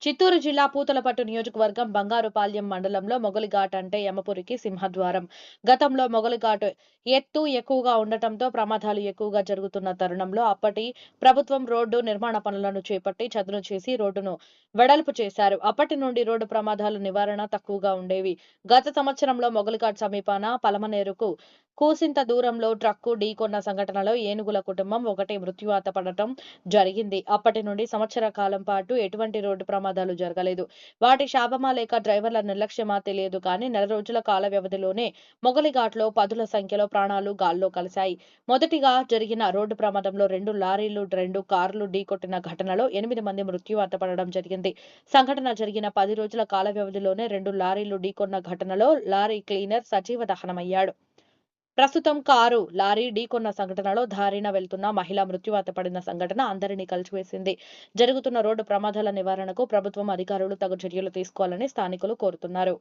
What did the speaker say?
చిత్తూరు జిల్లా పూతలపట్టు నియోజకవర్గం బంగారుపాళ్యం మండలంలో మొగలిఘాట్ అంటే యమపురికి సింహద్వారం. గతంలో మొగలిఘాట్ ఎత్తు ఎక్కువగా ఉండటంతో ప్రమాదాలు ఎక్కువగా జరుగుతున్న తరుణంలో అప్పటి ప్రభుత్వం రోడ్డు నిర్మాణ పనులను చేపట్టి చదును చేసి రోడ్డును వెడల్పు చేశారు. అప్పటి నుండి రోడ్డు ప్రమాదాల నివారణ తక్కువగా ఉండేవి. గత సంవత్సరంలో మొగలిఘాట్ సమీపాన పలమనేరుకు కూసింత దూరంలో ట్రక్కు ఢీకొన్న సంఘటనలో ఏనుగుల కుటుంబం ఒకటి మృత్యువాత పడటం జరిగింది. అప్పటి నుండి సంవత్సర కాలం పాటు ఎటువంటి రోడ్డు ప్రమాదాలు జరగలేదు. వాటి శాపమా లేక డ్రైవర్ల నిర్లక్ష్యమా తెలియదు కానీ నెల రోజుల కాల వ్యవధిలోనే మొగలిఘాట్లో పదుల సంఖ్యలో ప్రాణాలు గాల్లో కలిశాయి. మొదటిగా జరిగిన రోడ్డు ప్రమాదంలో 2 లారీలు 2 కార్లు ఢీకొట్టిన ఘటనలో 8 మంది మృత్యువాత పడడం జరిగింది. సంఘటన జరిగిన 10 రోజుల కాల వ్యవధిలోనే 2 లారీలు ఢీకొన్న ఘటనలో లారీ క్లీనర్ సజీవ దహనమయ్యాడు. ప్రస్తుతం కారు, లారీ ఢీకొన్న సంఘటనలో దారిన వెళ్తున్న మహిళ మృత్యువాత పడిన సంఘటన అందరినీ కలిచివేసింది. జరుగుతున్న రోడ్డు ప్రమాదాల నివారణకు ప్రభుత్వం అధికారులు తగు చర్యలు తీసుకోవాలని స్థానికులు కోరుతున్నారు.